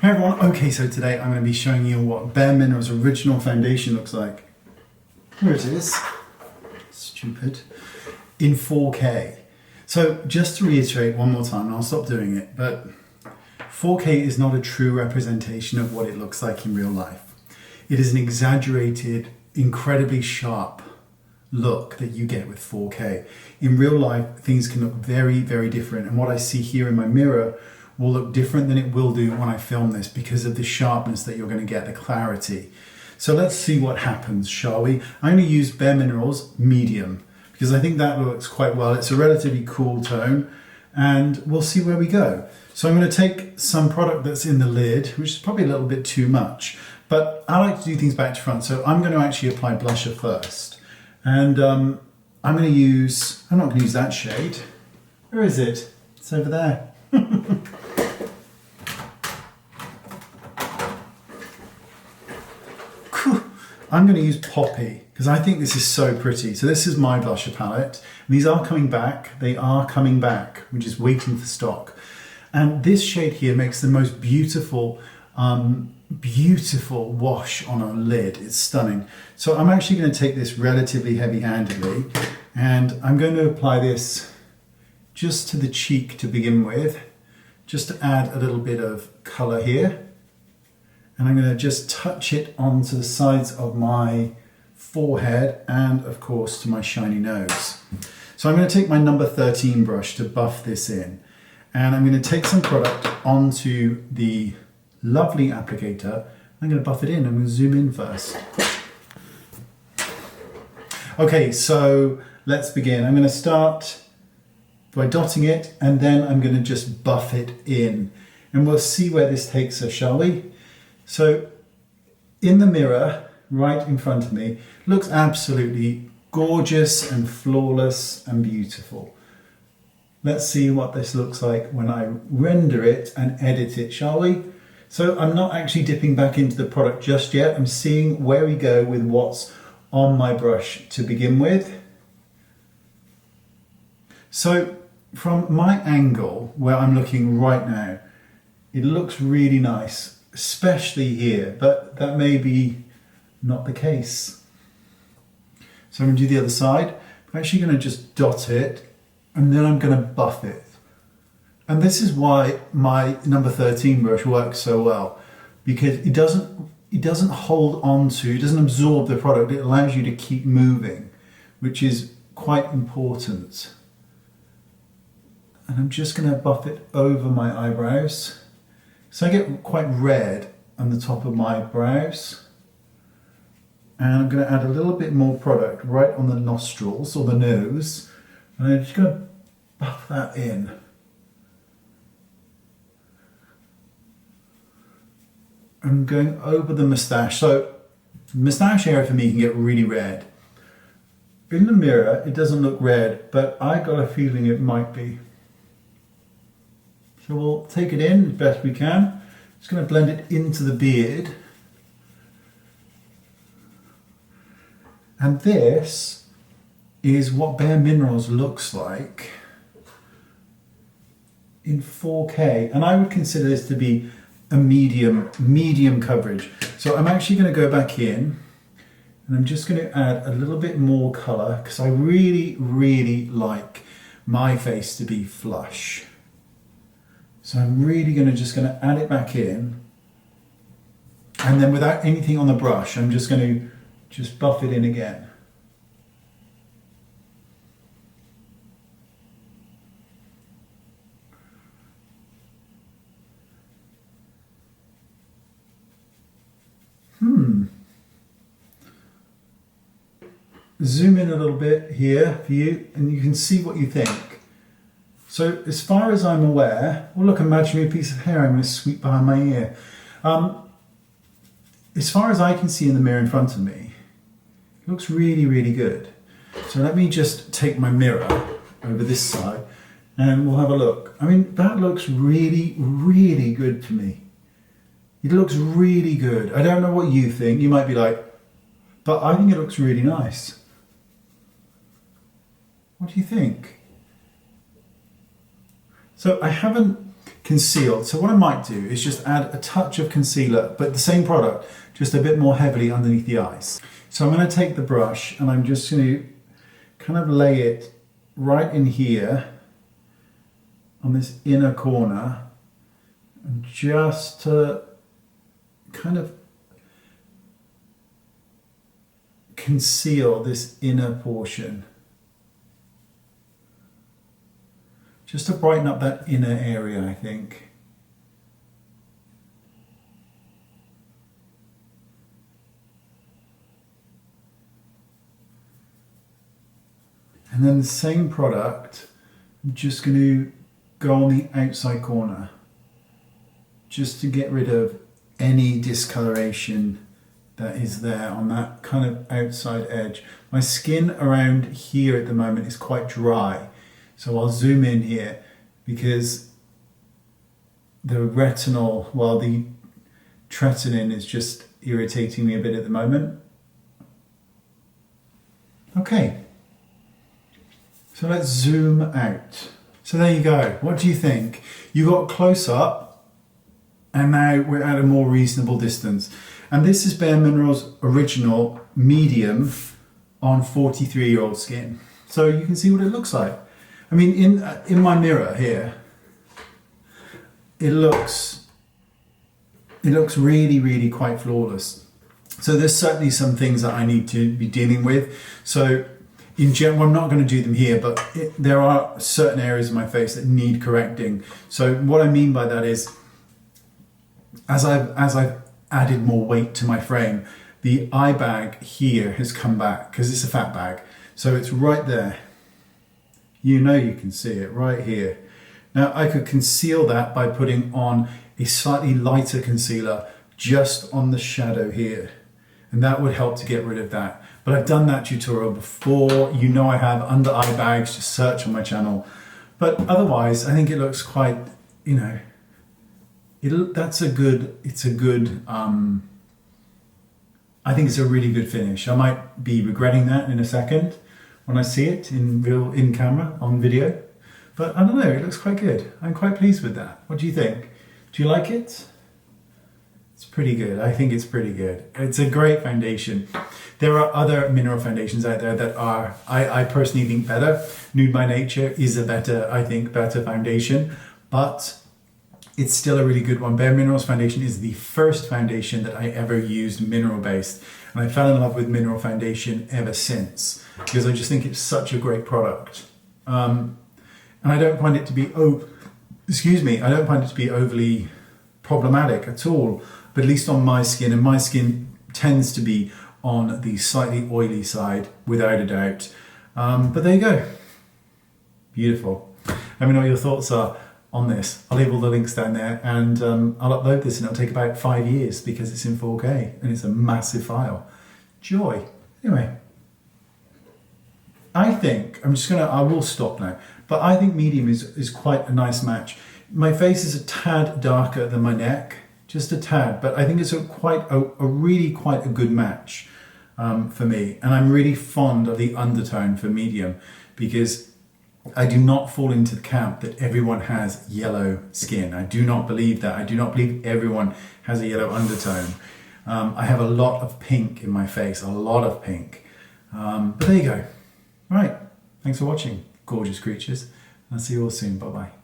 Hey everyone, okay, so today I'm going to be showing you what Bare Minerals original foundation looks like. Here it is. Stupid. In 4K. So just to reiterate one more time, and I'll stop doing it, but 4K is not a true representation of what it looks like in real life. It is an exaggerated, incredibly sharp look that you get with 4K. In real life, things can look very, very different, and what I see here in my mirror will look different than it will do when I film this because of the sharpness that you're going to get, the clarity. So let's see what happens, shall we? I'm going to use Bare Minerals Medium because I think that looks quite well. It's a relatively cool tone and we'll see where we go. So I'm going to take some product that's in the lid, which is probably a little bit too much, but I like to do things back to front. So I'm going to actually apply blusher first. And I'm not going to use that shade. Where is it? It's over there. I'm going to use Poppy because I think this is so pretty. So this is my blusher palette. These are coming back. They are coming back. We're just waiting for stock. And this shade here makes the most beautiful, beautiful wash on a lid. It's stunning. So I'm actually going to take this relatively heavy-handedly and I'm going to apply this just to the cheek to begin with, just to add a little bit of colour here. And I'm going to just touch it onto the sides of my forehead and of course to my shiny nose. So I'm going to take my number 13 brush to buff this in. And I'm going to take some product onto the lovely applicator. I'm going to buff it in. I'm going to zoom in first. Okay, so let's begin. I'm going to start by dotting it and then I'm going to just buff it in. And we'll see where this takes us, shall we? So in the mirror right in front of me looks absolutely gorgeous and flawless and beautiful. Let's see what this looks like when I render it and edit it, shall we? So I'm not actually dipping back into the product just yet. I'm seeing where we go with what's on my brush to begin with. So from my angle where I'm looking right now, it looks really nice, especially here, but that may be not the case. So I'm going to do the other side. I'm actually going to just dot it and then I'm going to buff it. And this is why my number 13 brush works so well, because it doesn't hold on to, it doesn't absorb the product, it allows you to keep moving, which is quite important. And I'm just going to buff it over my eyebrows. So I get quite red on the top of my brows. And I'm going to add a little bit more product right on the nostrils or the nose. And I'm just going to buff that in. I'm going over the moustache. So the moustache area for me can get really red. In the mirror, it doesn't look red, but I got a feeling it might be. So we'll take it in as best we can. Just going to blend it into the beard. And this is what Bare Minerals looks like in 4K. And I would consider this to be a medium coverage. So I'm actually going to go back in and I'm just going to add a little bit more colour because I really, really like my face to be flush. So I'm really going to add it back in, and then without anything on the brush, I'm just going to buff it in again. Zoom in a little bit here for you, and you can see what you think. So as far as I'm aware, oh look, imagine me a piece of hair I'm going to sweep behind my ear. As far as I can see in the mirror in front of me, it looks really, really good. So let me just take my mirror over this side and we'll have a look. I mean, that looks really, really good to me. It looks really good. I don't know what you think. You might be like, but I think it looks really nice. What do you think? So I haven't concealed. So what I might do is just add a touch of concealer, but the same product, just a bit more heavily underneath the eyes. So I'm going to take the brush and I'm just going to kind of lay it right in here on this inner corner, and just to kind of conceal this inner portion. Just to brighten up that inner area, I think. And then the same product, I'm just going to go on the outside corner, just to get rid of any discoloration that is there on that kind of outside edge. My skin around here at the moment is quite dry, so I'll zoom in here because the retinol, well, the tretinoin is just irritating me a bit at the moment. Okay, so let's zoom out. So there you go. What do you think? You got close up and now we're at a more reasonable distance. And this is Bare Minerals Original Medium on 43-year-old skin. So you can see what it looks like. I mean, in my mirror here, it looks really, really quite flawless. So there's certainly some things that I need to be dealing with. So in general, I'm not going to do them here, but there are certain areas of my face that need correcting. So what I mean by that is, as I've added more weight to my frame, the eye bag here has come back because it's a fat bag. So it's right there. You know, you can see it right here. Now I could conceal that by putting on a slightly lighter concealer just on the shadow here. And that would help to get rid of that. But I've done that tutorial before. You know I have under eye bags, just search on my channel. But otherwise, I think it looks quite, you know, it's a good, I think it's a really good finish. I might be regretting that in a second when I see it in camera, on video. But I don't know, it looks quite good. I'm quite pleased with that. What do you think? Do you like it? It's pretty good. I think it's pretty good. It's a great foundation. There are other mineral foundations out there that are, I personally think, better. Nude by Nature is a better foundation, but it's still a really good one. Bare Minerals foundation is the first foundation that I ever used mineral based. And I fell in love with mineral foundation ever since, because I just think it's such a great product. And I don't find it to be, I don't find it to be overly problematic at all, but at least on my skin, and my skin tends to be on the slightly oily side, without a doubt. But there you go. Beautiful. Let me know what your thoughts are on this. I'll leave all the links down there, and I'll upload this, and it'll take about 5 years because it's in 4K and it's a massive file. Joy. Anyway, I think I will stop now, but I think medium is quite a nice match. My face is a tad darker than my neck, just a tad, but I think it's a really quite a good match for me. And I'm really fond of the undertone for medium, because I do not fall into the camp that everyone has yellow skin. I do not believe that. I do not believe everyone has a yellow undertone. I have a lot of pink in my face, a lot of pink. But there you go. Right, thanks for watching, gorgeous creatures. I'll see you all soon. Bye-bye.